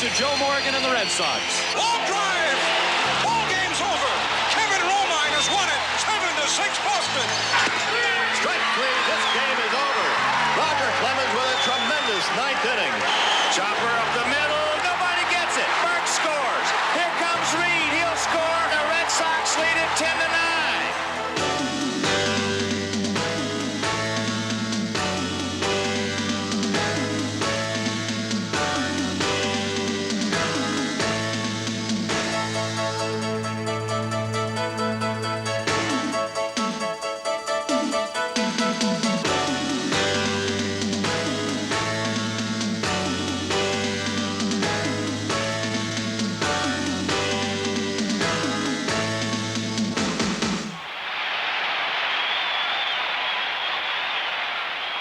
to Joe Morgan and the Red Sox. Long drive. Ball game's over. Kevin Romine has won it. 7-6 Boston. Strike three. This game is over. Roger Clemens with a tremendous ninth inning. Chopper up the middle. Nobody gets it. Burke scores. Here comes Reed. He'll score. The Red Sox lead it 10-9.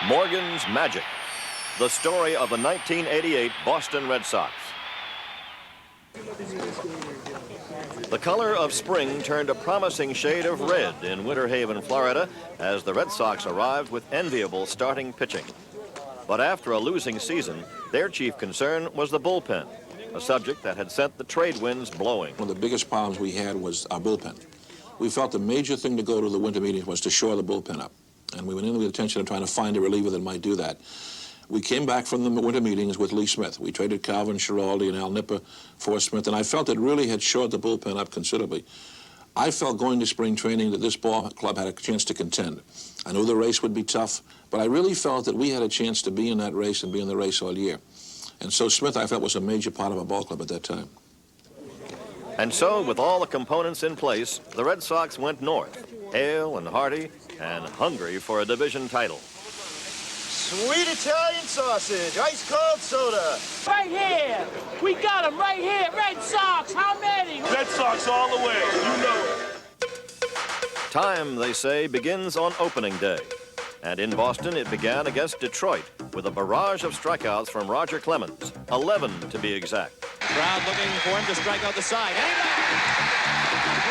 Morgan's Magic, the story of the 1988 Boston Red Sox. The color of spring turned a promising shade of red in Winter Haven, Florida, as the Red Sox arrived with enviable starting pitching. But after a losing season, their chief concern was the bullpen, a subject that had sent the trade winds blowing. One of the biggest problems we had was our bullpen. We felt the major thing to go to the winter meetings was to shore the bullpen up. And we went in with the intention of trying to find a reliever that might do that. We came back from the winter meetings with Lee Smith. We traded Calvin Schiraldi and Al Nipper for Smith, and I felt it really had shored the bullpen up considerably. I felt going to spring training that this ball club had a chance to contend. I knew the race would be tough, but I really felt that we had a chance to be in that race and be in the race all year. And so Smith, I felt, was a major part of our ball club at that time. And so, with all the components in place, the Red Sox went north, hale and hearty, and hungry for a division title. Sweet Italian sausage, ice-cold soda. Right here. We got them right here. Red Sox, how many? Red Sox all the way, you know it. Time, they say, begins on opening day. And in Boston, it began against Detroit with a barrage of strikeouts from Roger Clemens, 11 to be exact. Crowd looking for him to strike out the side. And he does.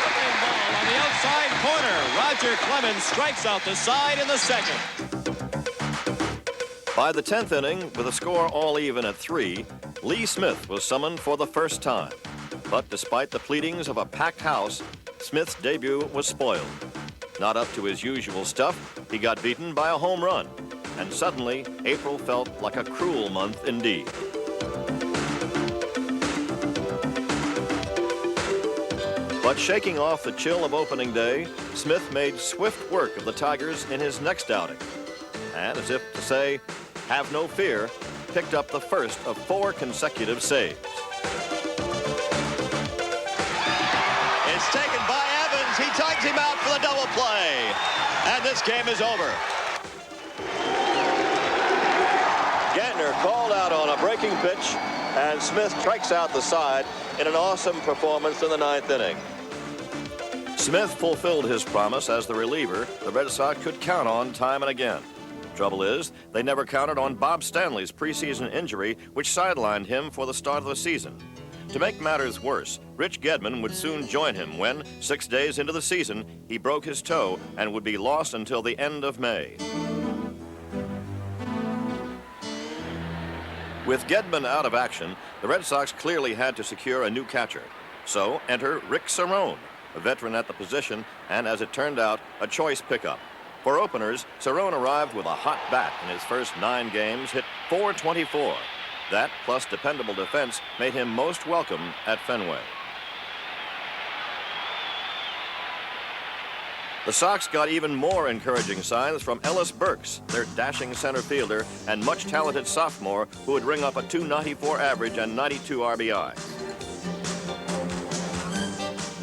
Whipping ball on the outside corner. Roger Clemens strikes out the side in the second. By the 10th inning, with a score all even at 3, Lee Smith was summoned for the first time. But despite the pleadings of a packed house, Smith's debut was spoiled. Not up to his usual stuff, he got beaten by a home run. And suddenly, April felt like a cruel month indeed. But shaking off the chill of opening day, Smith made swift work of the Tigers in his next outing. And as if to say, have no fear, picked up the first of 4 consecutive saves. It's taken by Evans. He tags him out for the double play. And this game is over. Gantner called out on a breaking pitch, and Smith strikes out the side in an awesome performance in the 9th inning. Smith fulfilled his promise as the reliever the Red Sox could count on time and again. Trouble is, they never counted on Bob Stanley's preseason injury, which sidelined him for the start of the season. To make matters worse, Rich Gedman would soon join him when, 6 days into the season, he broke his toe and would be lost until the end of May. With Gedman out of action, the Red Sox clearly had to secure a new catcher. So enter Rick Cerrone, a veteran at the position, and as it turned out, a choice pickup. For openers, Cerrone arrived with a hot bat in his first 9 games, hit .424. That, plus dependable defense, made him most welcome at Fenway. The Sox got even more encouraging signs from Ellis Burks, their dashing center fielder and much talented sophomore who would ring up a .294 average and 92 RBI.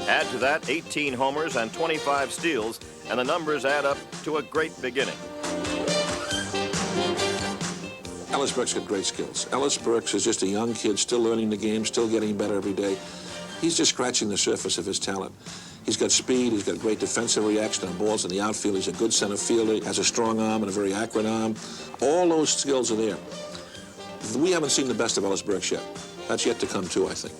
Add to that 18 homers and 25 steals, and the numbers add up to a great beginning. Ellis Burks got great skills. Ellis Burks is just a young kid, still learning the game, still getting better every day. He's just scratching the surface of his talent. He's got speed, he's got great defensive reaction on balls in the outfield, he's a good center fielder, he has a strong arm and a very accurate arm. All those skills are there. We haven't seen the best of Ellis Burks yet. That's yet to come too, I think.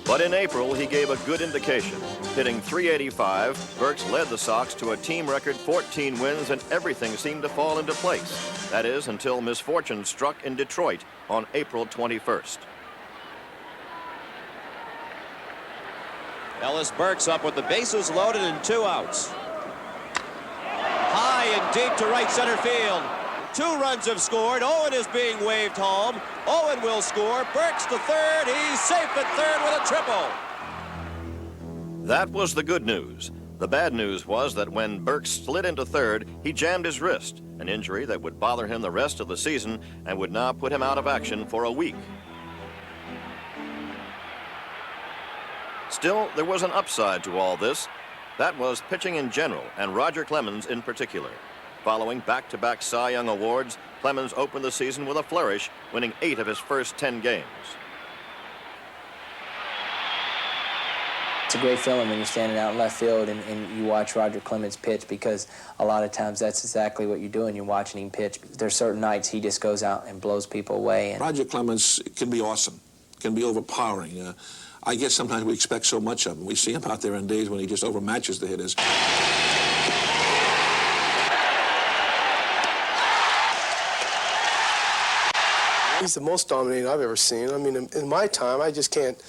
But in April, he gave a good indication. Hitting .385, Burks led the Sox to a team record 14 wins, and everything seemed to fall into place. That is, until misfortune struck in Detroit on April 21st. Ellis Burks up with the bases loaded and 2 outs. High and deep to right center field. 2 runs have scored. Owen is being waved home. Owen will score. Burks to third. He's safe at third with a triple. That was the good news. The bad news was that when Burks slid into third, he jammed his wrist, an injury that would bother him the rest of the season and would now put him out of action for a week. Still, there was an upside to all this. That was pitching in general, and Roger Clemens in particular. Following back-to-back Cy Young awards, Clemens opened the season with a flourish, winning 8 of his first 10 games. It's a great feeling when you're standing out in left field and you watch Roger Clemens pitch, because a lot of times that's exactly what you're doing. You're watching him pitch. There's certain nights he just goes out and blows people away. And Roger Clemens can be awesome, can be overpowering. I guess sometimes we expect so much of him. We see him out there on days when he just overmatches the hitters. He's the most dominating I've ever seen. I mean, in my time, I just can't,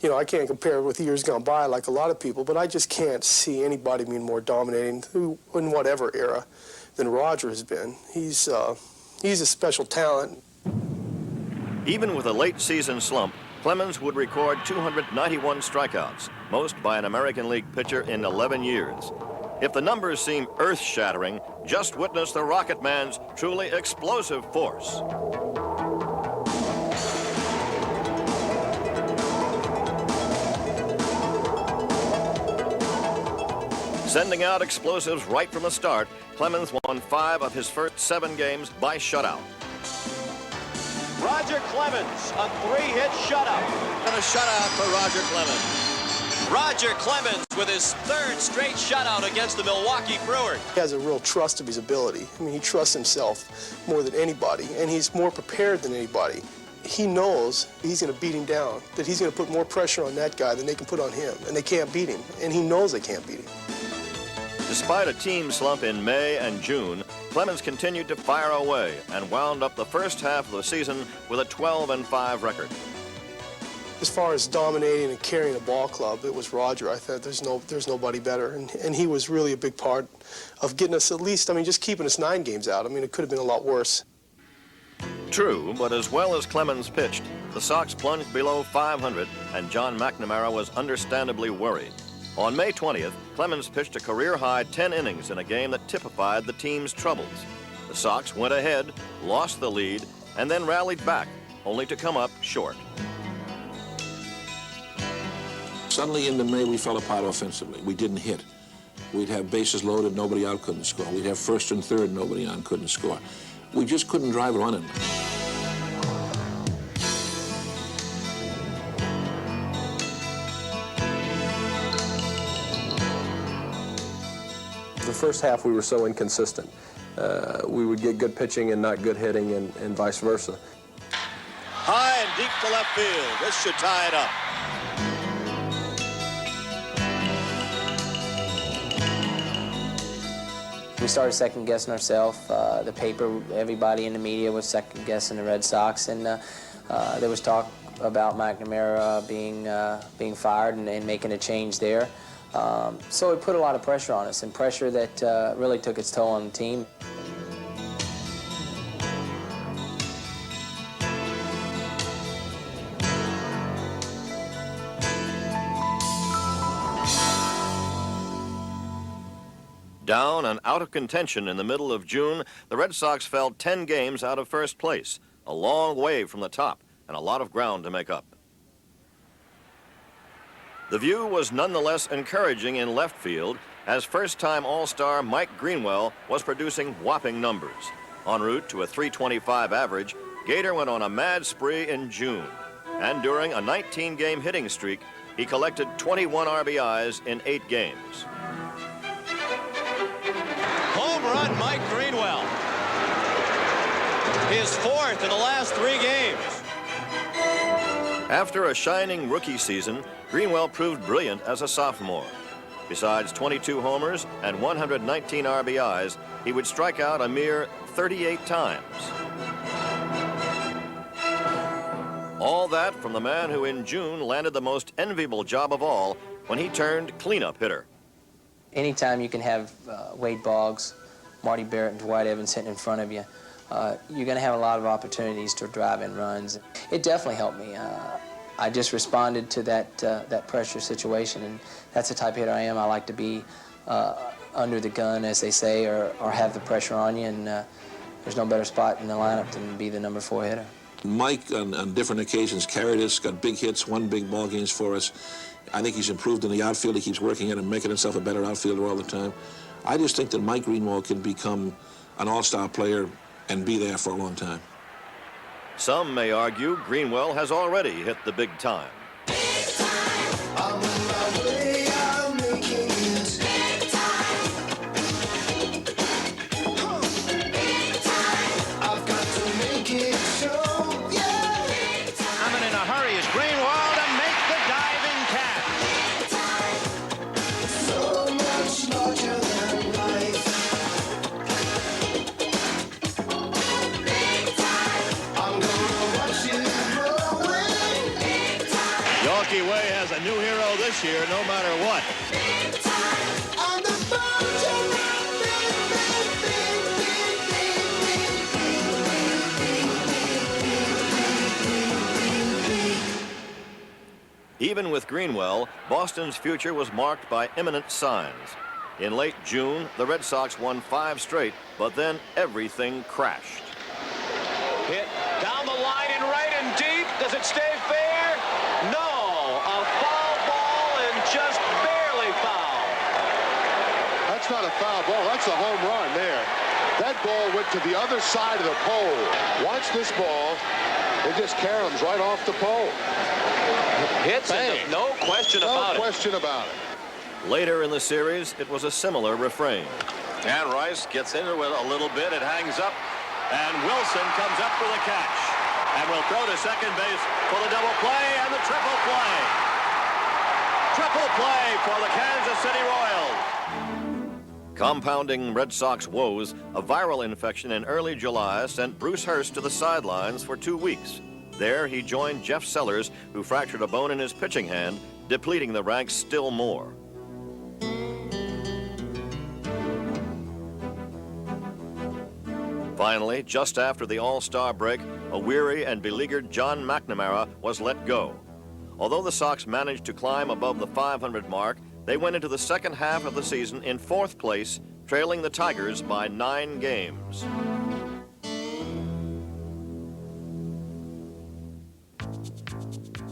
you know, I can't compare with years gone by like a lot of people, but I just can't see anybody being more dominating in whatever era than Roger has been. He's a special talent. Even with a late season slump, Clemens would record 291 strikeouts, most by an American League pitcher in 11 years. If the numbers seem earth-shattering, just witness the Rocket Man's truly explosive force. Sending out explosives right from the start, Clemens won 5 of his first 7 games by shutout. Roger Clemens, a 3-hit shutout. And a shutout for Roger Clemens. Roger Clemens with his 3rd straight shutout against the Milwaukee Brewers. He has a real trust of his ability. I mean, he trusts himself more than anybody, and he's more prepared than anybody. He knows he's going to beat him down, that he's going to put more pressure on that guy than they can put on him, and they can't beat him, and he knows they can't beat him. Despite a team slump in May and June, Clemens continued to fire away and wound up the first half of the season with a 12-5 record. As far as dominating and carrying a ball club, it was Roger. I thought there's nobody better, and he was really a big part of getting us at least, I mean, just keeping us 9 games out. I mean, it could have been a lot worse. True, but as well as Clemens pitched, the Sox plunged below 500, and John McNamara was understandably worried. On May 20th, Clemens pitched a career-high 10 innings in a game that typified the team's troubles. The Sox went ahead, lost the lead, and then rallied back, only to come up short. Suddenly into May, we fell apart offensively. We didn't hit. We'd have bases loaded, nobody out couldn't score. We'd have first and third, nobody on couldn't score. We just couldn't drive running. The first half we were so inconsistent. We would get good pitching and not good hitting, and vice versa. High and deep to left field. This should tie it up. We started second-guessing ourselves. The paper, everybody in the media was second-guessing the Red Sox, and there was talk about McNamara being fired and making a change there. So it put a lot of pressure on us, and pressure that really took its toll on the team. Down and out of contention in the middle of June, the Red Sox fell 10 games out of first place, a long way from the top and a lot of ground to make up. The view was nonetheless encouraging in left field, as first-time All-Star Mike Greenwell was producing whopping numbers. En route to a .325 average, Gator went on a mad spree in June. And during a 19-game hitting streak, he collected 21 RBIs in 8 games. Home run, Mike Greenwell. His 4th in the last 3 games. After a shining rookie season, Greenwell proved brilliant as a sophomore. Besides 22 homers and 119 RBIs, he would strike out a mere 38 times. All that from the man who in June landed the most enviable job of all when he turned cleanup hitter. Anytime you can have Wade Boggs, Marty Barrett, and Dwight Evans hitting in front of you, you're going to have a lot of opportunities to drive in runs. It definitely helped me. I just responded to that pressure situation, and that's the type of hitter I am. I like to be under the gun, as they say, or have the pressure on you, and there's no better spot in the lineup than be the number 4 hitter. Mike, on different occasions, carried us, got big hits, won big ball games for us. I think he's improved in the outfield. He keeps working at it and making himself a better outfielder all the time. I just think that Mike Greenwald can become an all-star player and be there for a long time. Some may argue Greenwell has already hit the big time. This year, no matter what. Even with Greenwell, Boston's future was marked by imminent signs. In late June, the Red Sox won 5 straight, but then everything crashed. Hit down the line and right and deep. Does it stay fair? No. A foul ball and just barely foul. That's not a foul ball. That's a home run there. That ball went to the other side of the pole. Watch this ball. It just caroms right off the pole. Hits it, no question about it. No question about it. Later in the series, it was a similar refrain. And Rice gets into it a little bit. It hangs up. And Wilson comes up for the catch. And will throw to second base for the double play and the triple play. Triple play for the Kansas City Royals. Compounding Red Sox woes, a viral infection in early July sent Bruce Hurst to the sidelines for 2 weeks. There, he joined Jeff Sellers, who fractured a bone in his pitching hand, depleting the ranks still more. Finally, just after the All-Star break, a weary and beleaguered John McNamara was let go. Although the Sox managed to climb above the 500 mark, they went into the second half of the season in 4th place, trailing the Tigers by 9 games.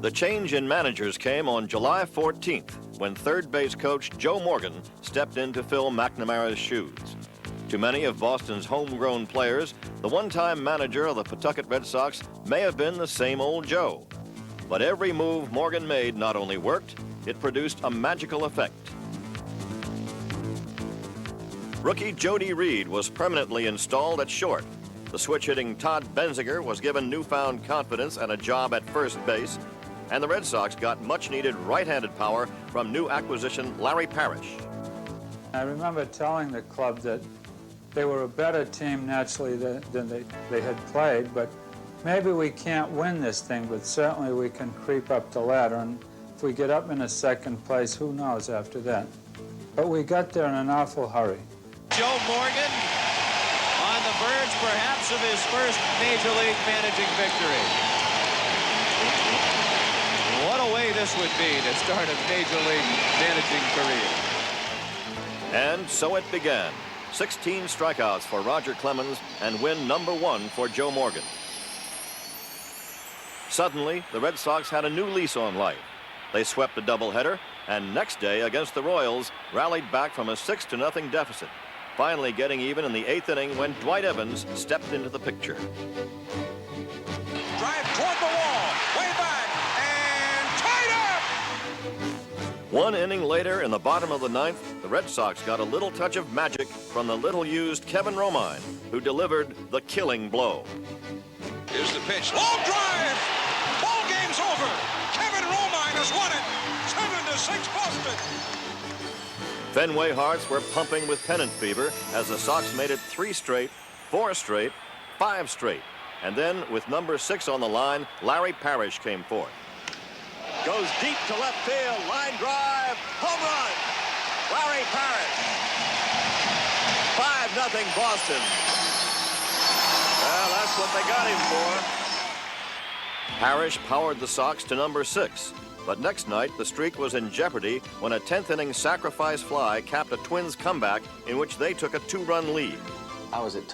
The change in managers came on July 14th, when third base coach Joe Morgan stepped in to fill McNamara's shoes. To many of Boston's homegrown players, the one-time manager of the Pawtucket Red Sox may have been the same old Joe. But every move Morgan made not only worked, it produced a magical effect. Rookie Jody Reed was permanently installed at short. The switch-hitting Todd Benziger was given newfound confidence and a job at first base, and the Red Sox got much-needed right-handed power from new acquisition Larry Parrish. I remember telling the club that they were a better team naturally than they had played, but maybe we can't win this thing, but certainly we can creep up the ladder, and if we get up in a second place, who knows after that. But we got there in an awful hurry. Joe Morgan on the verge perhaps of his first Major League managing victory. What a way this would be to start a Major League managing career. And so it began. 16 strikeouts for Roger Clemens and win number 1 for Joe Morgan. Suddenly, the Red Sox had a new lease on life. They swept a doubleheader, and next day against the Royals, rallied back from a 6-0 deficit, finally getting even in the 8th inning when Dwight Evans stepped into the picture. Drive toward the wall, way back, and tied up! 1 inning later, in the bottom of the 9th, the Red Sox got a little touch of magic from the little-used Kevin Romine, who delivered the killing blow. Here's the pitch. Long drive! Ball game's over! Kevin Romine has won it! 7-6 Boston! Fenway hearts were pumping with pennant fever as the Sox made it 3 straight, 4 straight, 5 straight. And then, with number 6 on the line, Larry Parrish came forth. Goes deep to left field, line drive, home run. Larry Parrish. 5-0 Boston. Well, that's what they got him for. Parrish powered the Sox to number 6. But next night, the streak was in jeopardy when a 10th-inning sacrifice fly capped a Twins comeback in which they took a 2-run lead. I was at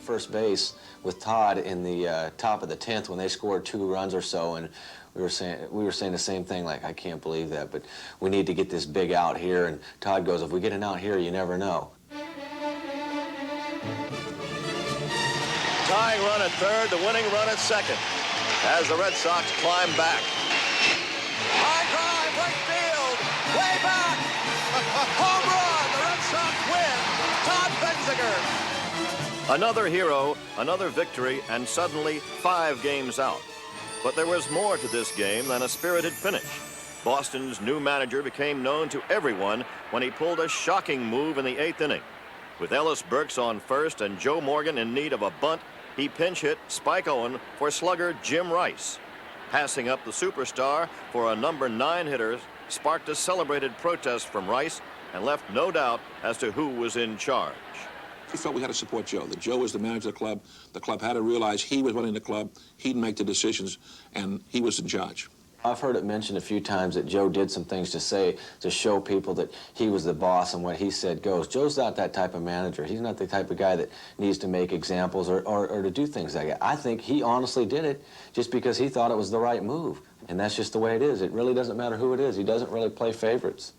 first base with Todd in the top of the 10th when they scored 2 runs or so, and we were saying the same thing, like, I can't believe that, but we need to get this big out here. And Todd goes, if we get an out here, you never know. Tying run at third, the winning run at second, as the Red Sox climb back. High drive, right field, way back. Home run, the Red Sox win. Todd Benziger. Another hero, another victory, and suddenly 5 games out. But there was more to this game than a spirited finish. Boston's new manager became known to everyone when he pulled a shocking move in the 8th inning. With Ellis Burks on first and Joe Morgan in need of a bunt, he pinch hit Spike Owen for slugger Jim Rice. Passing up the superstar for a number 9 hitter sparked a celebrated protest from Rice and left no doubt as to who was in charge. We felt we had to support Joe, that Joe was the manager of the club. The club had to realize he was running the club, he'd make the decisions, and he was in charge. I've heard it mentioned a few times that Joe did some things to show people that he was the boss and what he said goes. Joe's not that type of manager. He's not the type of guy that needs to make examples or to do things like that. I think he honestly did it just because he thought it was the right move. And that's just the way it is. It really doesn't matter who it is. He doesn't really play favorites.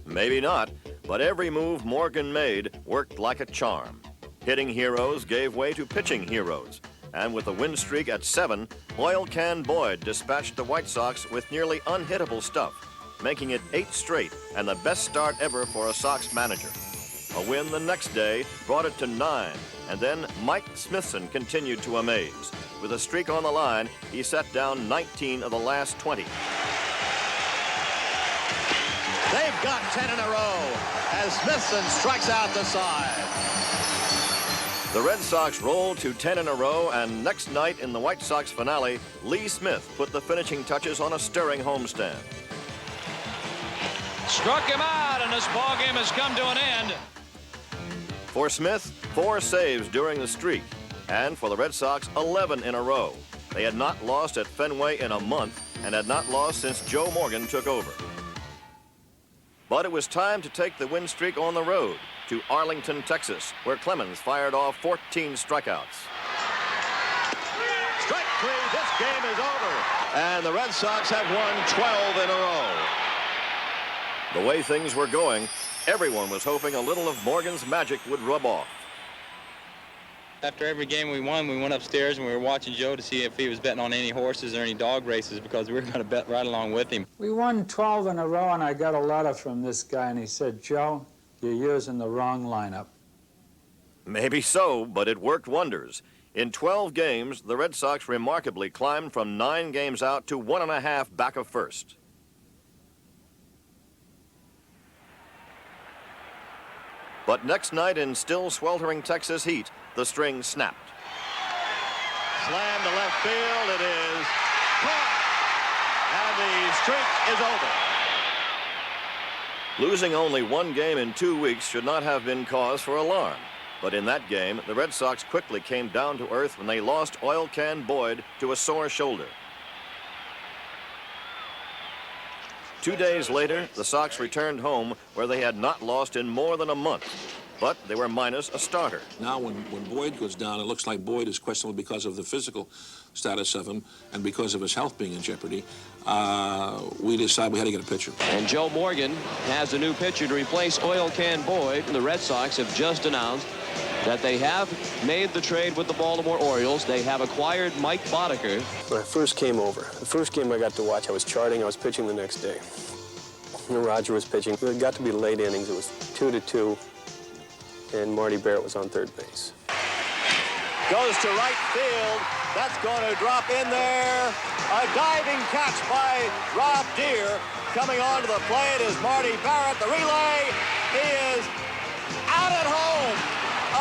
Maybe not, but every move Morgan made worked like a charm. Hitting heroes gave way to pitching heroes. And with a win streak at 7, Oil Can Boyd dispatched the White Sox with nearly unhittable stuff, making it 8 straight and the best start ever for a Sox manager. A win the next day brought it to 9, and then Mike Smithson continued to amaze. With a streak on the line, he set down 19 of the last 20. They've got 10 in a row as Smithson strikes out the side. The Red Sox rolled to 10 in a row, and next night in the White Sox finale, Lee Smith put the finishing touches on a stirring homestand. Struck him out, and this ball game has come to an end. For Smith, 4 saves during the streak, and for the Red Sox, 11 in a row. They had not lost at Fenway in a month and had not lost since Joe Morgan took over. But it was time to take the win streak on the road to Arlington, Texas, where Clemens fired off 14 strikeouts. Strike 3, this game is over. And the Red Sox have won 12 in a row. The way things were going, everyone was hoping a little of Morgan's magic would rub off. After every game we went upstairs and we were watching Joe to see if he was betting on any horses or any dog races because we were going to bet right along with him. We won 12 in a row, and I got a letter from this guy, and he said, Joe, you're using the wrong lineup. Maybe so, but it worked wonders. In 12 games, the Red Sox remarkably climbed from 9 games out to 1.5 back of first. But next night in still sweltering Texas heat, the string snapped. Slam to left field, it is caught, and the streak is over. Losing only 1 game in 2 weeks should not have been cause for alarm. But in that game, the Red Sox quickly came down to earth when they lost Oil Can Boyd to a sore shoulder. 2 days later, the Sox returned home where they had not lost in more than a month. But they were minus a starter. Now when Boyd goes down, it looks like Boyd is questionable because of the physical status of him and because of his health being in jeopardy. We decided we had to get a pitcher. And Joe Morgan has a new pitcher to replace Oil Can Boyd. The Red Sox have just announced that they have made the trade with the Baltimore Orioles. They have acquired Mike Boddicker. When I first came over, the first game I got to watch, I was charting, I was pitching the next day. And Roger was pitching. It got to be late innings. It was 2-2. And Marty Barrett was on third base. Goes to right field. That's going to drop in there. A diving catch by Rob Deere. Coming onto the plate is Marty Barrett. The relay.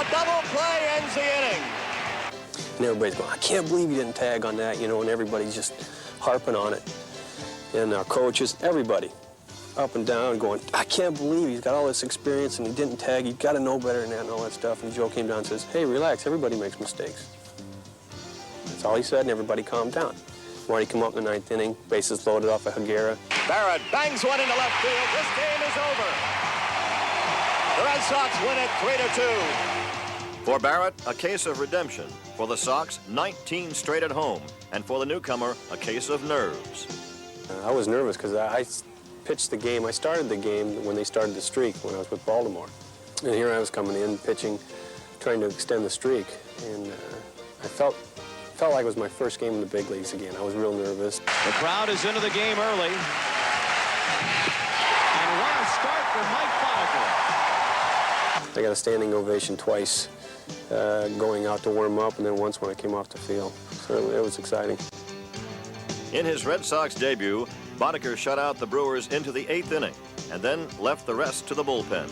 A double play ends the inning. And everybody's going, I can't believe you didn't tag on that, you know, and everybody's just harping on it. And our coaches, everybody, up and down going, I can't believe he's got all this experience and he didn't tag. You've got to know better than that and all that stuff. And Joe came down and says, hey, relax, everybody makes mistakes. That's all he said, and everybody calmed down. Marty came up in the 9th inning, bases loaded off of Higuera. Barrett bangs one into left field. This game is over. The Red Sox win it 3-2. For Barrett, a case of redemption. For the Sox, 19 straight at home. And for the newcomer, a case of nerves. I was nervous because I pitched the game. I started the game when they started the streak when I was with Baltimore. And here I was coming in, pitching, trying to extend the streak. And I felt like it was my first game in the big leagues again. I was real nervous. The crowd is into the game early. And what a start for Mike Boddicker. I got a standing ovation twice going out to warm up, and then once when I came off the field. So it was exciting. In his Red Sox debut, Boddicker shut out the Brewers into the 8th inning and then left the rest to the bullpen.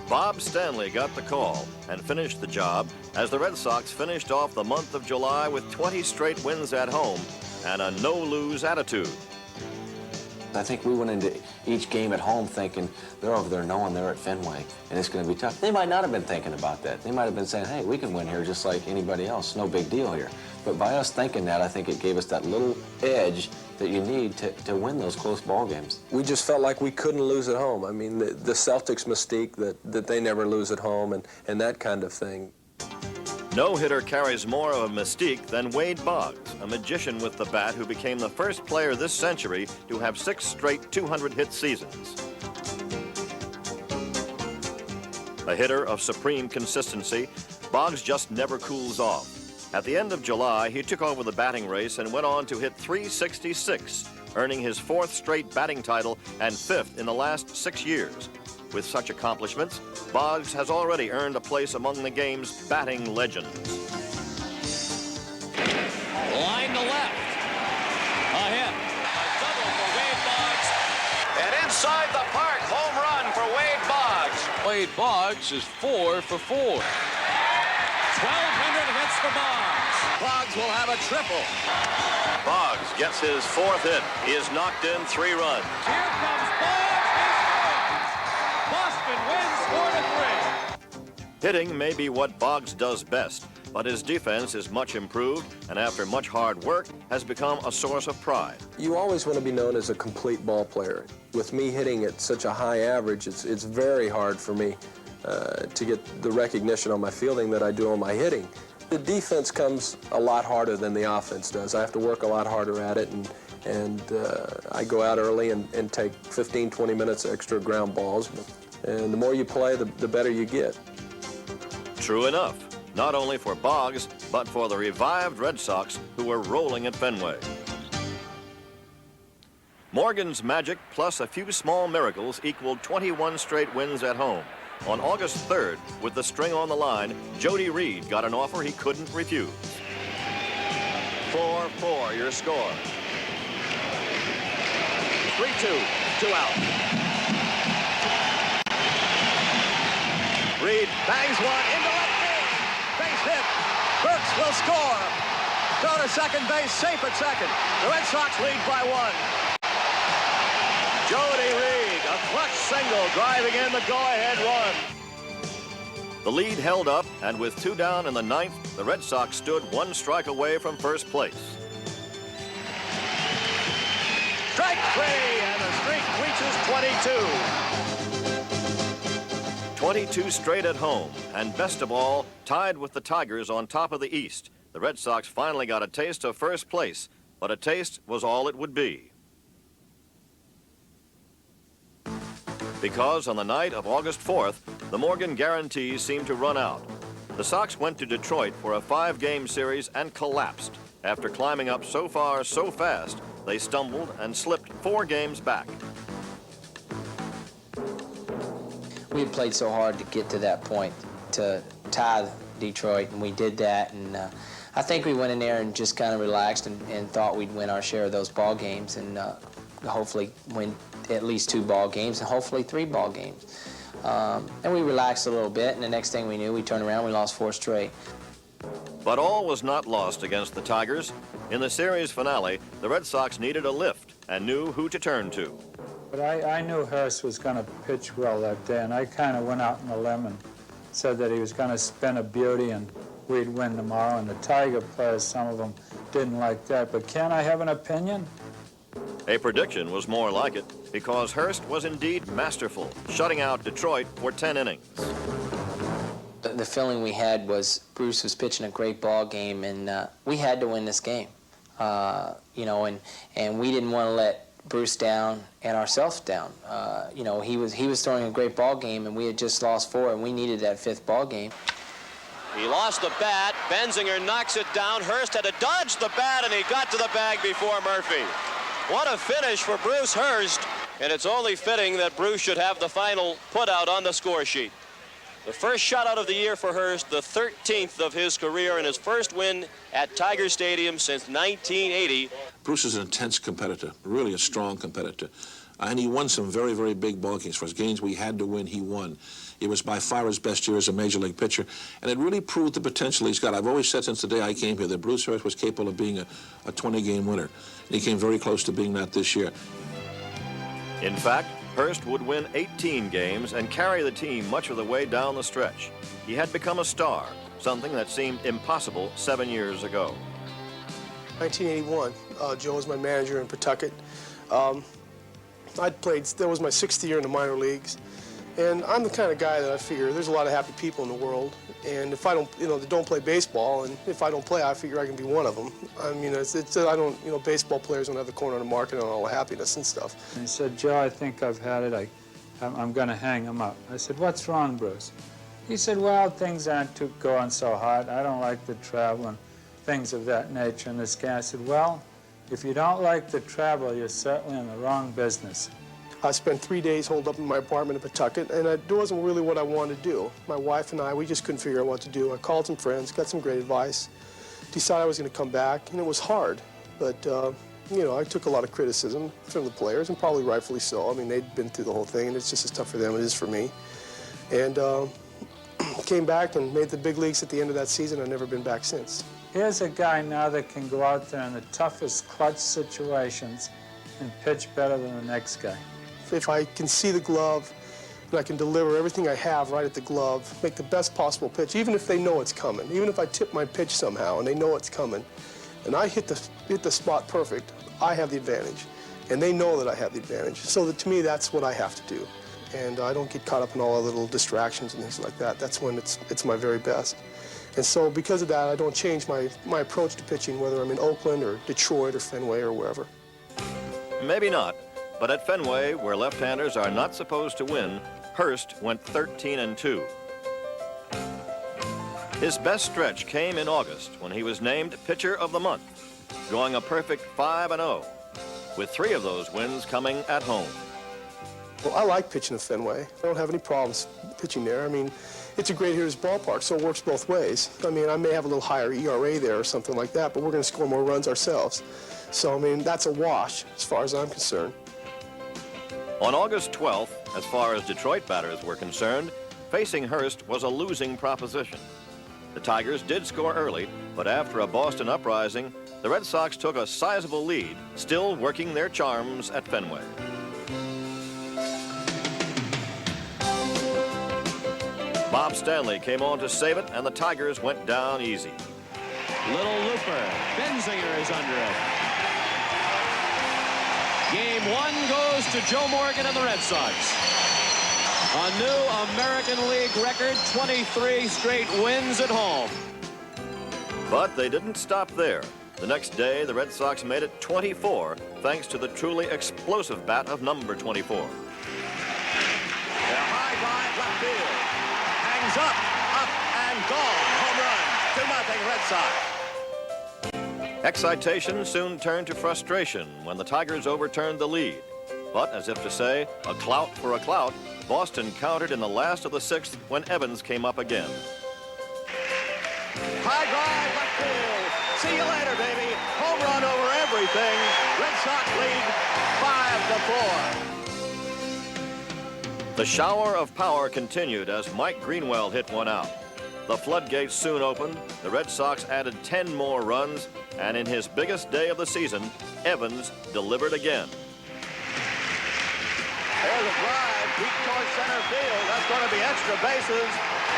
Bob Stanley got the call and finished the job as the Red Sox finished off the month of July with 20 straight wins at home and a no-lose attitude. I think we went into each game at home thinking they're over there knowing they're at Fenway and it's going to be tough. They might not have been thinking about that. They might have been saying, hey, we can win here just like anybody else. No big deal here. But by us thinking that, I think it gave us that little edge that you need to win those close ball games. We just felt like we couldn't lose at home. I mean, the Celtics mystique that they never lose at home and that kind of thing. No hitter carries more of a mystique than Wade Boggs, a magician with the bat who became the first player this century to have 6 straight 200-hit seasons. A hitter of supreme consistency, Boggs just never cools off. At the end of July, he took over the batting race and went on to hit .366, earning his 4th straight batting title and 5th in the last 6 years. With such accomplishments, Boggs has already earned a place among the game's batting legends. Line to left. A hit. A double for Wade Boggs. And inside the park, home run for Wade Boggs. Wade Boggs is 4 for 4. 1,200 hits for Boggs. Boggs will have a triple. Boggs gets his 4th hit. He has knocked in 3 runs. Here comes Boggs. Boston wins 4-3. Hitting may be what Boggs does best, but his defense is much improved and after much hard work has become a source of pride. You always want to be known as a complete ball player. With me hitting at such a high average, it's very hard for me to get the recognition on my fielding that I do on my hitting. The defense comes a lot harder than the offense does. I have to work a lot harder at it, and I go out early and take 15, 20 minutes extra ground balls. And the more you play, the better you get. True enough, not only for Boggs, but for the revived Red Sox who were rolling at Fenway. Morgan's magic plus a few small miracles equaled 21 straight wins at home. On August 3rd, with the string on the line, Jody Reed got an offer he couldn't refuse. 4-4, your score. 3-2, 2 out. Reed bangs one into left field. Base hit. Burks will score. Throw to second base, safe at second. The Red Sox lead by 1. Jody Reed, a clutch single, driving in the go-ahead run. The lead held up, and with 2 down in the 9th, the Red Sox stood 1 strike away from first place. Strike 3, and the streak reaches 22. 22 straight at home, and best of all, tied with the Tigers on top of the East. The Red Sox finally got a taste of first place, but a taste was all it would be. Because on the night of August 4th, the Morgan guarantees seemed to run out. The Sox went to Detroit for a 5-game series and collapsed. After climbing up so far so fast, they stumbled and slipped 4 games back. We had played so hard to get to that point, to tie Detroit, and we did that. And I think we went in there and just kind of relaxed and thought we'd win our share of those ball games and hopefully win at least 2 ball games and hopefully 3 ball games. And we relaxed a little bit, and the next thing we knew, we turned around, we lost 4 straight. But all was not lost against the Tigers. In the series finale, the Red Sox needed a lift and knew who to turn to. But I knew Hurst was going to pitch well that day, and I kind of went out on a limb and said that he was going to spin a beauty and we'd win tomorrow. And the Tiger players, some of them, didn't like that. But can I have an opinion? A prediction was more like it, because Hurst was indeed masterful, shutting out Detroit for 10 innings. The feeling we had was Bruce was pitching a great ball game, and we had to win this game. You know, and we didn't want to let Bruce down and ourselves down. You know, he was throwing a great ball game, and we had just lost 4, and we needed that 5th ball game. He lost the bat. Benzinger knocks it down. Hurst had to dodge the bat, and he got to the bag before Murphy. What a finish for Bruce Hurst, and it's only fitting that Bruce should have the final put-out on the score sheet. The first shutout of the year for Hurst, the 13th of his career, and his first win at Tiger Stadium since 1980. Bruce is an intense competitor, really a strong competitor. And he won some very, very big ball games for us. Games we had to win, he won. It was by far his best year as a major league pitcher, and it really proved the potential he's got. I've always said since the day I came here that Bruce Hurst was capable of being a 20-game winner. And he came very close to being that this year. In fact, Hurst would win 18 games and carry the team much of the way down the stretch. He had become a star, something that seemed impossible 7 years ago. 1981, Joe was my manager in Pawtucket. That was my 6th year in the minor leagues. And I'm the kind of guy that I figure there's a lot of happy people in the world. And if I don't, they don't play baseball, and if I don't play, I figure I can be one of them. I mean, I don't, baseball players don't have the corner on the market on all the happiness and stuff. And he said, Joe, I think I've had it. I'm going to hang him up. I said, what's wrong, Bruce? He said, well, things aren't going so hot. I don't like the travel and things of that nature. And this guy said, well, if you don't like the travel, you're certainly in the wrong business. I spent 3 days holed up in my apartment in Pawtucket, and it wasn't really what I wanted to do. My wife and I, we just couldn't figure out what to do. I called some friends, got some great advice, decided I was going to come back, and it was hard. But, I took a lot of criticism from the players, and probably rightfully so. I mean, they'd been through the whole thing, and it's just as tough for them as it is for me. And came back and made the big leagues at the end of that season. I've never been back since. Here's a guy now that can go out there in the toughest clutch situations and pitch better than the next guy. If I can see the glove and I can deliver everything I have right at the glove, make the best possible pitch, even if they know it's coming, even if I tip my pitch somehow and they know it's coming, and I hit the spot perfect, I have the advantage. And they know that I have the advantage. So that, to me, that's what I have to do. And I don't get caught up in all the little distractions and things like that. That's when it's my very best. And so because of that, I don't change my approach to pitching, whether I'm in Oakland or Detroit or Fenway or wherever. Maybe not. But at Fenway, where left-handers are not supposed to win, Hurst went 13-2. His best stretch came in August when he was named Pitcher of the Month, going a perfect 5-0, with 3 of those wins coming at home. Well, I like pitching at Fenway. I don't have any problems pitching there. I mean, it's a great hitter's ballpark, so it works both ways. I mean, I may have a little higher ERA there or something like that, but we're going to score more runs ourselves. So, I mean, that's a wash as far as I'm concerned. On August 12th, as far as Detroit batters were concerned, facing Hurst was a losing proposition. The Tigers did score early, but after a Boston uprising, the Red Sox took a sizable lead, still working their charms at Fenway. Bob Stanley came on to save it, and the Tigers went down easy. Little looper. Benzinger is under it. Game 1 goes to Joe Morgan and the Red Sox. A new American League record, 23 straight wins at home. But they didn't stop there. The next day, the Red Sox made it 24, thanks to the truly explosive bat of number 24. A high drive left field. Hangs up, and gone. Home run. 2-0 Red Sox. Excitation soon turned to frustration when the Tigers overturned the lead. But as if to say, a clout for a clout, Boston countered in the last of the 6th when Evans came up again. High drive left field. See you later, baby. Home run over everything. Red Sox lead 5-4. The shower of power continued as Mike Greenwell hit one out. The floodgates soon opened, the Red Sox added 10 more runs, and in his biggest day of the season, Evans delivered again. There's a drive deep towards center field. That's going to be extra bases.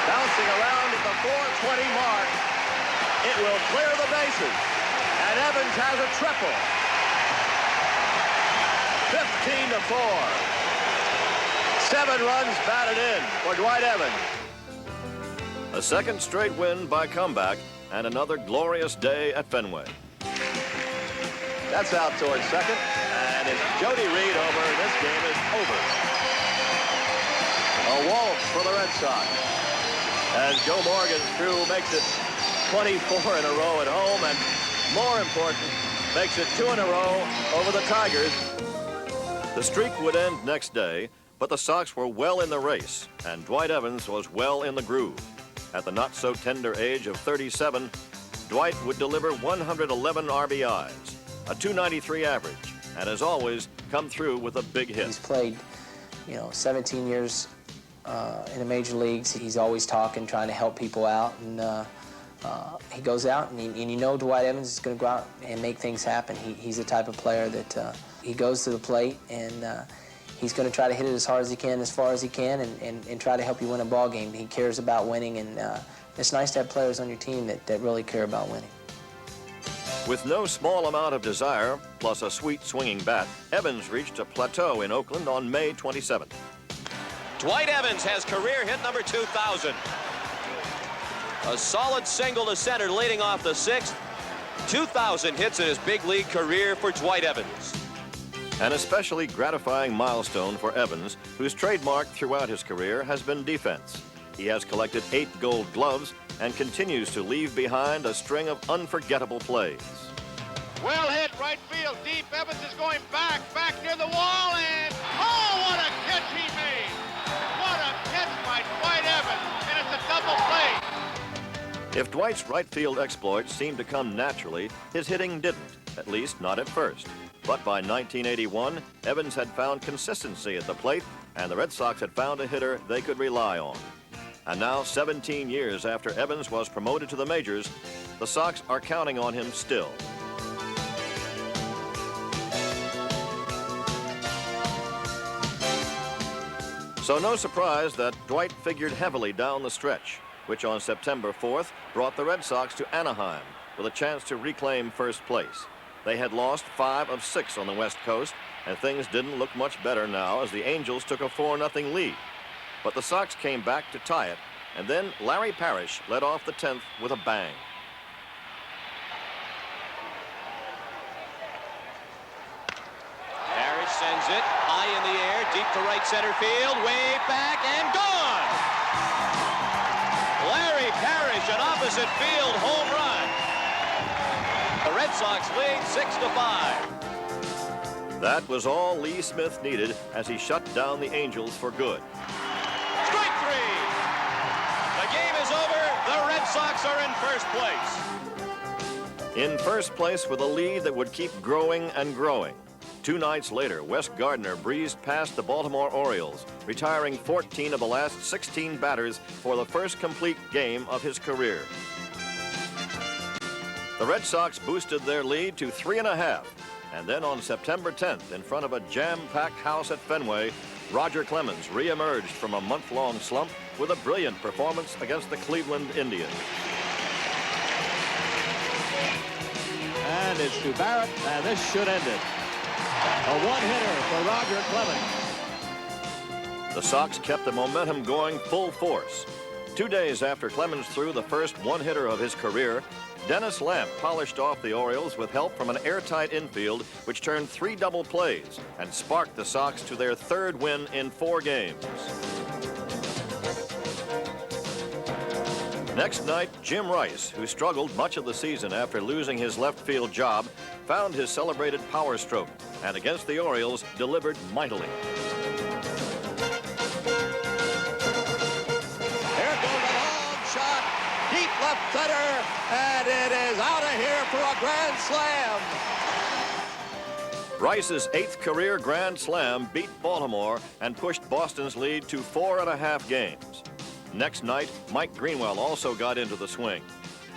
Bouncing around at the 420 mark. It will clear the bases. And Evans has a triple. 15-4. 7 runs batted in for Dwight Evans. A second straight win by comeback and another glorious day at Fenway. That's out towards second. And it's Jody Reed over. This game is over. A walk for the Red Sox. As Joe Morgan's crew makes it 24 in a row at home, and more important, makes it 2 in a row over the Tigers. The streak would end next day, but the Sox were well in the race, and Dwight Evans was well in the groove. At the not-so-tender age of 37, Dwight would deliver 111 RBIs, a .293 average, and as always, come through with a big hit. He's played, 17 years in the major leagues. He's always talking, trying to help people out, and he goes out, and Dwight Evans is going to go out and make things happen. He's the type of player that he goes to the plate, and he's going to try to hit it as hard as he can, as far as he can, and try to help you win a ball game. He cares about winning, and it's nice to have players on your team that really care about winning. With no small amount of desire, plus a sweet swinging bat, Evans reached a plateau in Oakland on May 27th. Dwight Evans has career hit number 2,000. A solid single to center leading off the 6th. 2,000 hits in his big league career for Dwight Evans. An especially gratifying milestone for Evans, whose trademark throughout his career has been defense. He has collected 8 Gold Gloves and continues to leave behind a string of unforgettable plays. Well hit, right field, deep. Evans is going back near the wall, and oh, what a catch he made! What a catch by Dwight Evans, and it's a double play. If Dwight's right field exploits seemed to come naturally, his hitting didn't, at least not at first. But by 1981, Evans had found consistency at the plate, and the Red Sox had found a hitter they could rely on. And now, 17 years after Evans was promoted to the majors, the Sox are counting on him still. So no surprise that Dwight figured heavily down the stretch, which on September 4th brought the Red Sox to Anaheim with a chance to reclaim first place. They had lost 5 of 6 on the West Coast, and things didn't look much better now as the Angels took a 4-0 lead. But the Sox came back to tie it, and then Larry Parrish led off the 10th with a bang. Parrish sends it high in the air, deep to right center field, way back and gone. Larry Parrish, an opposite field home run. The Red Sox lead 6-5. That was all Lee Smith needed as he shut down the Angels for good. Strike 3. The game is over. The Red Sox are in first place. In first place with a lead that would keep growing and growing. 2 nights later, Wes Gardner breezed past the Baltimore Orioles, retiring 14 of the last 16 batters for the first complete game of his career. The Red Sox boosted their lead to 3.5, and then on September 10th, in front of a jam-packed house at Fenway, Roger Clemens re-emerged from a month-long slump with a brilliant performance against the Cleveland Indians. And it's to Barrett, and this should end it. A one-hitter for Roger Clemens. The Sox kept the momentum going full force. 2 days after Clemens threw the first one-hitter of his career, Dennis Lamp polished off the Orioles with help from an airtight infield, which turned 3 double plays and sparked the Sox to their 3rd win in 4 games. Next night, Jim Rice, who struggled much of the season after losing his left field job, found his celebrated power stroke, and against the Orioles, delivered mightily. Here goes a long shot, deep left center, and it is out of here for a grand slam. Rice's 8th career Grand Slam beat Baltimore and pushed Boston's lead to 4.5 games. Next night, Mike Greenwell also got into the swing.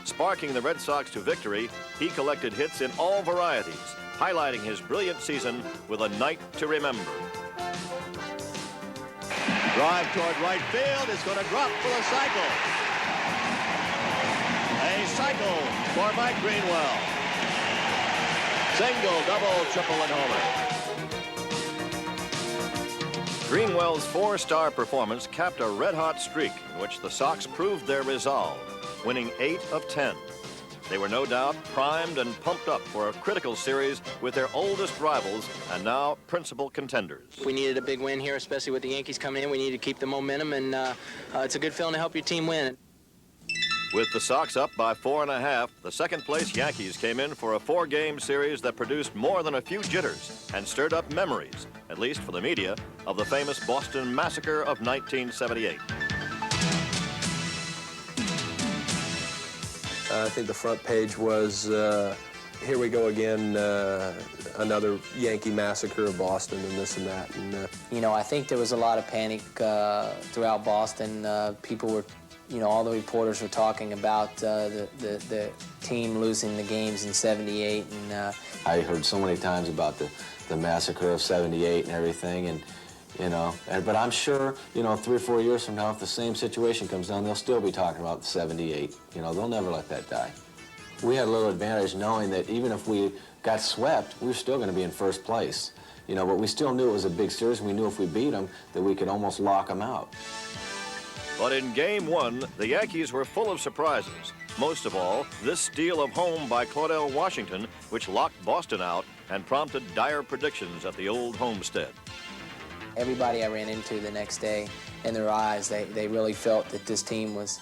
Sparking the Red Sox to victory, he collected hits in all varieties, highlighting his brilliant season with a night to remember. Drive toward right field is going to drop for the cycle. A cycle for Mike Greenwell. Single, double, triple, and homer. Greenwell's 4-star performance capped a red-hot streak in which the Sox proved their resolve, winning 8 of 10. They were no doubt primed and pumped up for a critical series with their oldest rivals and now principal contenders. We needed a big win here, especially with the Yankees coming in. We needed to keep the momentum, and it's a good feeling to help your team win. With the Sox up by 4.5, the second-place Yankees came in for a 4-game series that produced more than a few jitters and stirred up memories, at least for the media, of the famous Boston Massacre of 1978. I think the front page was, here we go again, another Yankee massacre of Boston and this and that. And, You know, I think there was a lot of panic throughout Boston. People were, you know, all the reporters were talking about the team losing the games in '78. And I heard so many times about the massacre of '78 and everything, and you know, but I'm sure, you know, 3 or 4 years from now, if the same situation comes down, they'll still be talking about the '78. You know, they'll never let that die. We had a little advantage knowing that even if we got swept, we were still going to be in first place. You know, but we still knew it was a big series, and we knew if we beat them that we could almost lock them out. But in Game 1, the Yankees were full of surprises. Most of all, this steal of home by Claudell Washington, which locked Boston out and prompted dire predictions at the old homestead. Everybody I ran into the next day, in their eyes, they really felt that this team was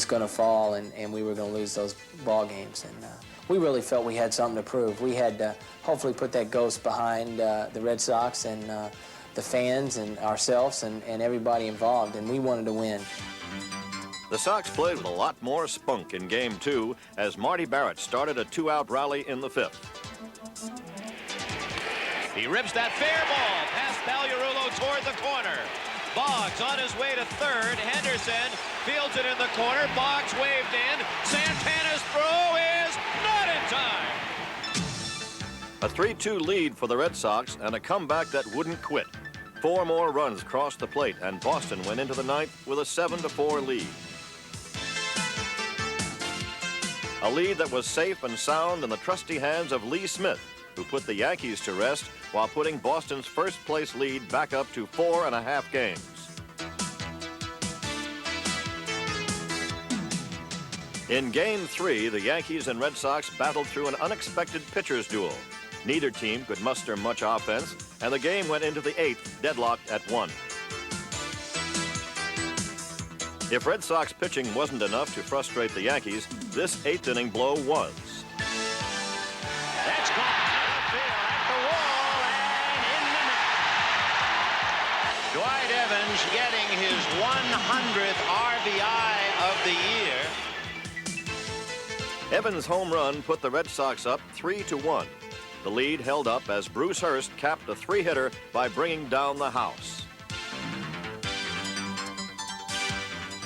going to fall and we were going to lose those ball games. And we really felt we had something to prove. We had to hopefully put that ghost behind the Red Sox and the fans and ourselves and everybody involved, and we wanted to win. The Sox played with a lot more spunk in Game 2 as Marty Barrett started a 2-out rally in the 5th. He rips that fair ball past Pagliarulo toward the corner. Boggs on his way to third. Henderson fields it in the corner. Boggs waved in. Santana's throw is not in time. A 3-2 lead for the Red Sox and a comeback that wouldn't quit. 4 more runs crossed the plate and Boston went into the 9th with a 7-4 lead. A lead that was safe and sound in the trusty hands of Lee Smith, who put the Yankees to rest while putting Boston's first-place lead back up to 4.5 games. In Game 3, the Yankees and Red Sox battled through an unexpected pitcher's duel. Neither team could muster much offense, and the game went into the 8th, deadlocked at 1. If Red Sox pitching wasn't enough to frustrate the Yankees, this 8th-inning blow was. That's gone. At the wall and in the net. Dwight Evans getting his 100th RBI of the year. Evans' home run put the Red Sox up 3-1. The lead held up as Bruce Hurst capped a 3-hitter by bringing down the house.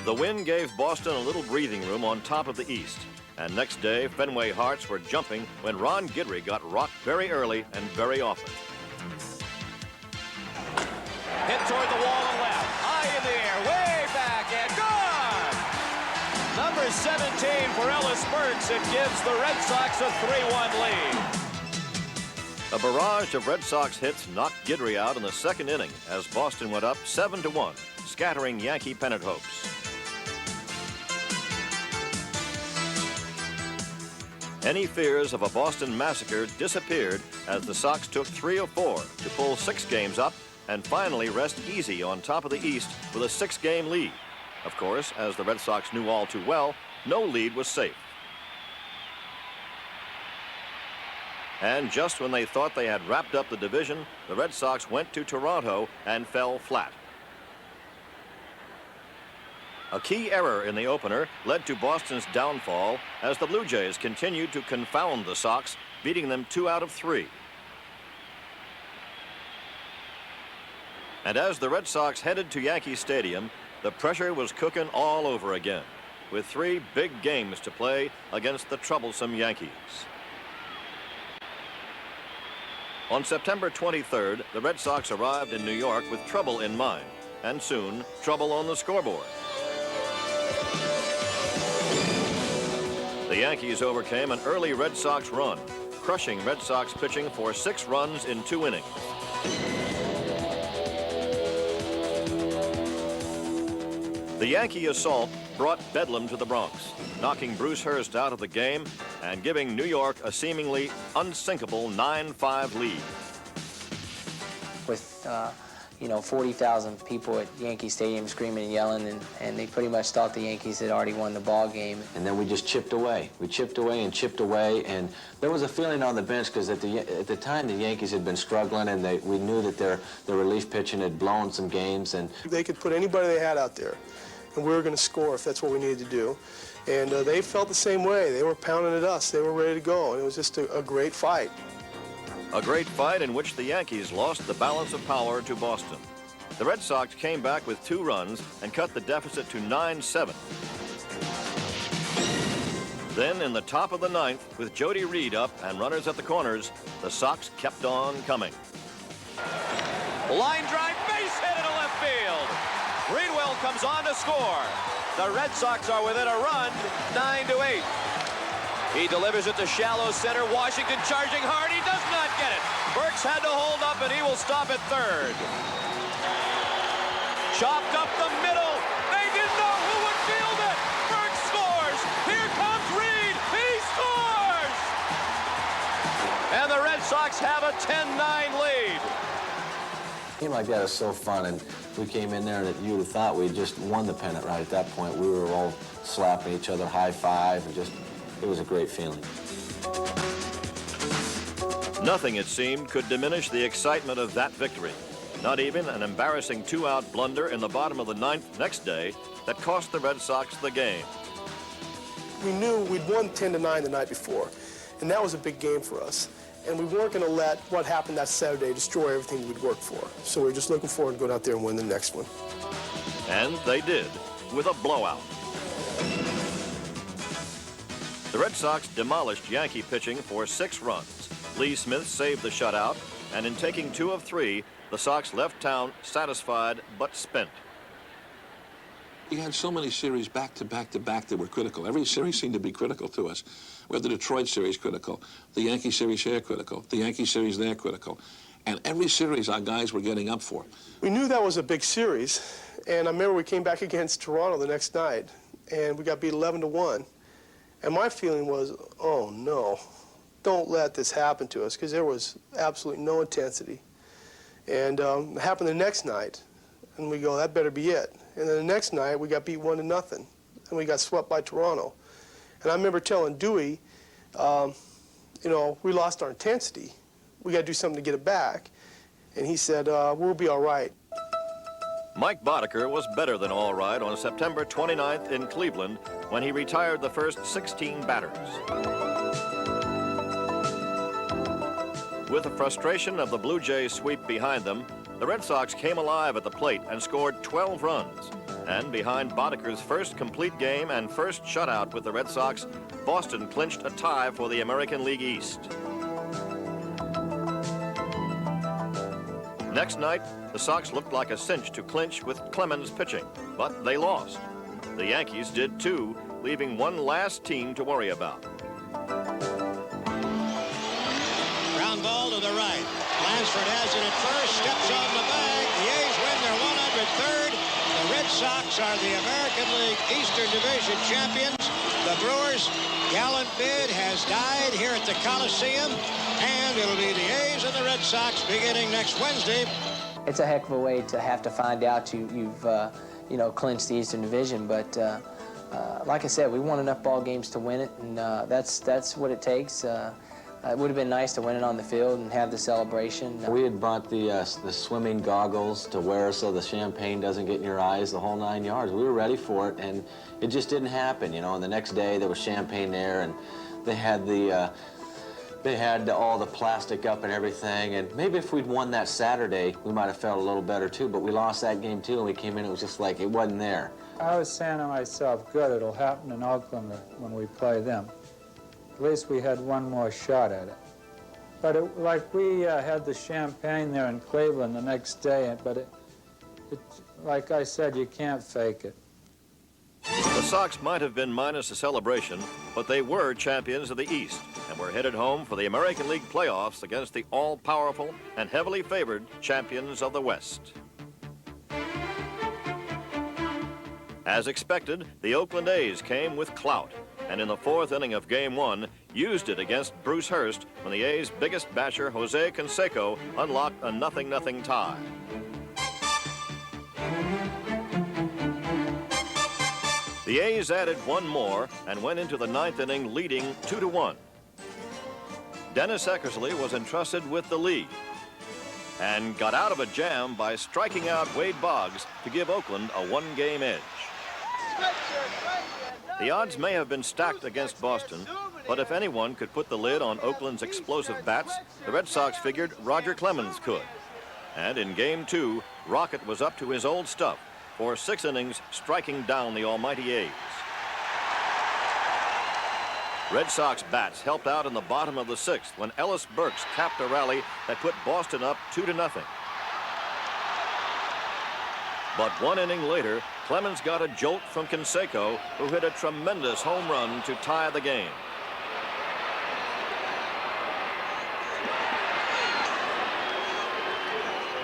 The win gave Boston a little breathing room on top of the East. And next day, Fenway hearts were jumping when Ron Guidry got rocked very early and very often. Hit toward the wall and left. High in the air, way back and gone! Number 17 for Ellis Burks. It gives the Red Sox a 3-1 lead. A barrage of Red Sox hits knocked Guidry out in the 2nd inning as Boston went up 7-1, scattering Yankee pennant hopes. Any fears of a Boston massacre disappeared as the Sox took 3 of 4 to pull 6 games up and finally rest easy on top of the East with a 6-game lead. Of course, as the Red Sox knew all too well, no lead was safe. And just when they thought they had wrapped up the division, the Red Sox went to Toronto and fell flat. A key error in the opener led to Boston's downfall as the Blue Jays continued to confound the Sox, beating them 2 out of 3. And as the Red Sox headed to Yankee Stadium, the pressure was cooking all over again, with 3 big games to play against the troublesome Yankees. On September 23rd, the Red Sox arrived in New York with trouble in mind, and soon trouble on the scoreboard. The Yankees overcame an early Red Sox run, crushing Red Sox pitching for 6 runs in 2 innings. The Yankee assault brought bedlam to the Bronx, knocking Bruce Hurst out of the game and giving New York a seemingly unsinkable 9-5 lead. With, you know, 40,000 people at Yankee Stadium screaming and yelling, and they pretty much thought the Yankees had already won the ball game. And then we just chipped away. We chipped away and chipped away, and there was a feeling on the bench because at the time the Yankees had been struggling, and we knew that their relief pitching had blown some games. And they could put anybody they had out there, and we were going to score if that's what we needed to do. And they felt the same way. They were pounding at us. They were ready to go, and it was just a great fight. A great fight in which the Yankees lost the balance of power to Boston. The Red Sox came back with 2 runs and cut the deficit to 9-7. Then in the top of the 9th, with Jody Reed up and runners at the corners, the Sox kept on coming. Line drive, base hit into left field. Greenwell comes on to score. The Red Sox are within a run, 9-8. He delivers it to shallow center. Washington charging hard. He does not get it. Burks had to hold up, and he will stop at third. Chopped up the middle. They didn't know who would field it. Burks scores. Here comes Reed. He scores. And the Red Sox have a 10-9 lead. A game like that is so fun, and we came in there and you would have thought we just won the pennant right at that point. We were all slapping each other, high five, and just, it was a great feeling. Nothing, it seemed, could diminish the excitement of that victory. Not even an embarrassing 2-out blunder in the bottom of the 9th next day that cost the Red Sox the game. We knew we'd won 10-9 the night before, and that was a big game for us. And we weren't going to let what happened that Saturday destroy everything we'd worked for. So we were just looking forward to going out there and win the next one. And they did, with a blowout. The Red Sox demolished Yankee pitching for 6 runs. Lee Smith saved the shutout, and in taking 2 of 3, the Sox left town satisfied but spent. We had so many series back to back to back that were critical. Every series seemed to be critical to us. We had the Detroit series critical, the Yankee series here critical, the Yankee series there critical. And every series our guys were getting up for. We knew that was a big series, and I remember we came back against Toronto the next night, and we got beat 11-1. And my feeling was, oh no, don't let this happen to us, because there was absolutely no intensity. And it happened the next night, and we go, that better be it. And then the next night, we got beat 1-0, and we got swept by Toronto. And I remember telling Dewey, you know, we lost our intensity. We got to do something to get it back. And he said, we'll be all right. Mike Boddicker was better than all right on September 29th in Cleveland when he retired the first 16 batters. With the frustration of the Blue Jays sweep behind them, the Red Sox came alive at the plate and scored 12 runs. And behind Boddicker's first complete game and first shutout with the Red Sox, Boston clinched a tie for the American League East. Next night, the Sox looked like a cinch to clinch with Clemens pitching, but they lost. The Yankees did too, leaving one last team to worry about. Ground ball to the right. Lansford has it at first, steps on the bag. The A's win their 103rd. The Red Sox are the American League Eastern Division champions. The Brewers' gallant bid has died here at the Coliseum, and it'll be the A's and the Red Sox beginning next Wednesday. It's a heck of a way to have to find out you've you know, clinched the Eastern Division, but like I said, we won enough ball games to win it, and that's what it takes. It would have been nice to win it on the field and have the celebration. We had bought the swimming goggles to wear so the champagne doesn't get in your eyes, the whole 9 yards. We were ready for it, and it just didn't happen, you know. And the next day there was champagne there, and they had the They had all the plastic up and everything, and maybe if we'd won that Saturday, we might have felt a little better too, but we lost that game too, and we came in, it was just like it wasn't there. I was saying to myself, good, it'll happen in Oakland when we play them. At least we had one more shot at it. But like we had the champagne there in Cleveland the next day, but like I said, you can't fake it. The Sox might have been minus a celebration, but they were champions of the East and were headed home for the American League playoffs against the all-powerful and heavily favored champions of the West. As expected, the Oakland A's came with clout, and in the fourth inning of Game 1, used it against Bruce Hurst when the A's biggest basher, Jose Canseco, unlocked a 0-0 tie. The A's added one more and went into the ninth inning leading 2-1. Dennis Eckersley was entrusted with the lead and got out of a jam by striking out Wade Boggs to give Oakland a one-game edge. The odds may have been stacked against Boston, but if anyone could put the lid on Oakland's explosive bats, the Red Sox figured Roger Clemens could. And in Game 2, Rocket was up to his old stuff for 6 innings, striking down the almighty A's. Red Sox bats helped out in the bottom of the 6th when Ellis Burks capped a rally that put Boston up 2-0. But 1 inning later, Clemens got a jolt from Canseco, who hit a tremendous home run to tie the game.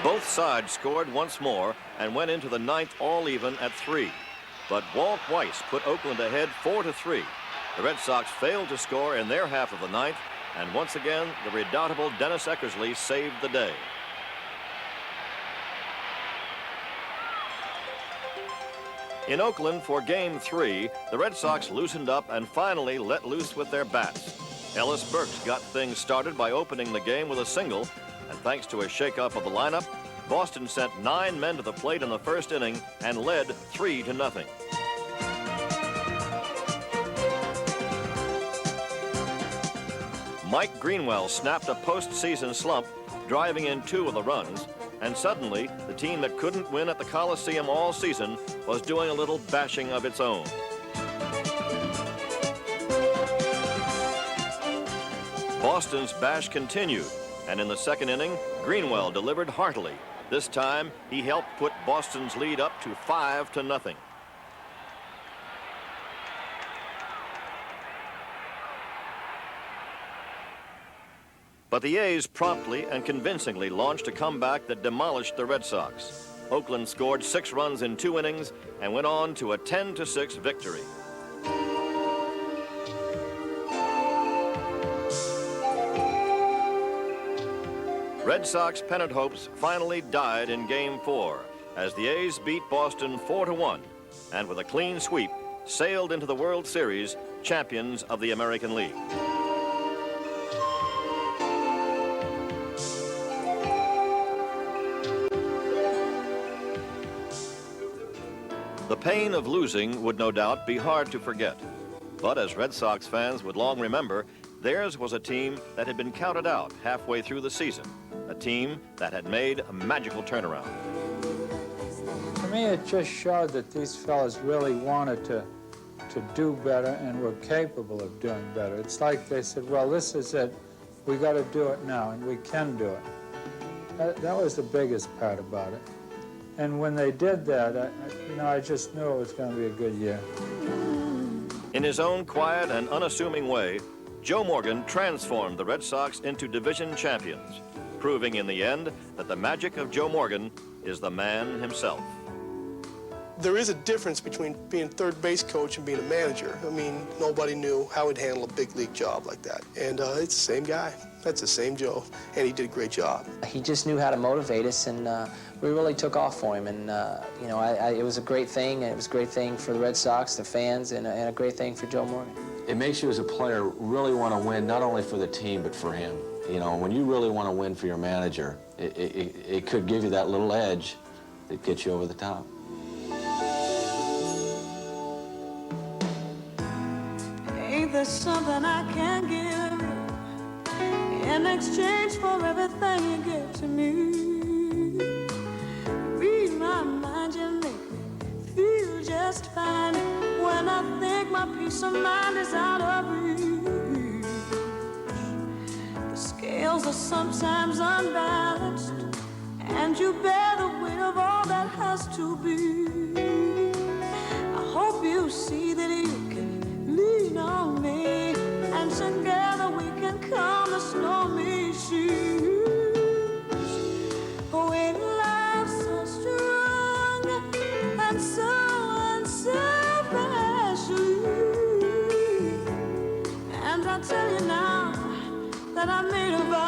Both sides scored once more and went into the 9th all even at 3. But Walt Weiss put Oakland ahead 4-3. The Red Sox failed to score in their half of the 9th, and once again, the redoubtable Dennis Eckersley saved the day. In Oakland for Game 3, the Red Sox loosened up and finally let loose with their bats. Ellis Burks got things started by opening the game with a single, and thanks to a shakeup of the lineup, Boston sent 9 men to the plate in the first inning and led 3-0. Mike Greenwell snapped a postseason slump, driving in 2 of the runs, and suddenly the team that couldn't win at the Coliseum all season was doing a little bashing of its own. Boston's bash continued, and in the second inning, Greenwell delivered heartily. This time, he helped put Boston's lead up to 5-0. But the A's promptly and convincingly launched a comeback that demolished the Red Sox. Oakland scored 6 runs in 2 innings and went on to a 10-6 victory. Red Sox pennant hopes finally died in Game 4 as the A's beat Boston 4-1 and with a clean sweep sailed into the World Series champions of the American League. The pain of losing would no doubt be hard to forget. But as Red Sox fans would long remember, theirs was a team that had been counted out halfway through the season. A team that had made a magical turnaround. To me, it just showed that these fellas really wanted to do better and were capable of doing better. It's like they said, well, this is it. We got to do it now, and we can do it. That was the biggest part about it. And when they did that, I just knew it was going to be a good year. In his own quiet and unassuming way, Joe Morgan transformed the Red Sox into division champions, proving in the end that the magic of Joe Morgan is the man himself. There is a difference between being third base coach and being a manager. I mean, nobody knew how he'd handle a big league job like that. And it's the same guy. That's the same Joe, and he did a great job. He just knew how to motivate us, and we really took off for him. And, it was a great thing, and it was a great thing for the Red Sox, the fans, and a great thing for Joe Morgan. It makes you as a player really want to win, not only for the team, but for him. You know, when you really want to win for your manager, it could give you that little edge that gets you over the top. Ain't there something I can give you in exchange for everything you give to me. Read my mind, you make me feel just fine. When I think my peace of mind is out of reach, the scales are sometimes unbalanced, and you bear the weight of all that has to be. I hope you see that you can lean on me, and together we can calm the stormy seas. When love's so strong and so unselfishly, and I tell you now that I made a vow.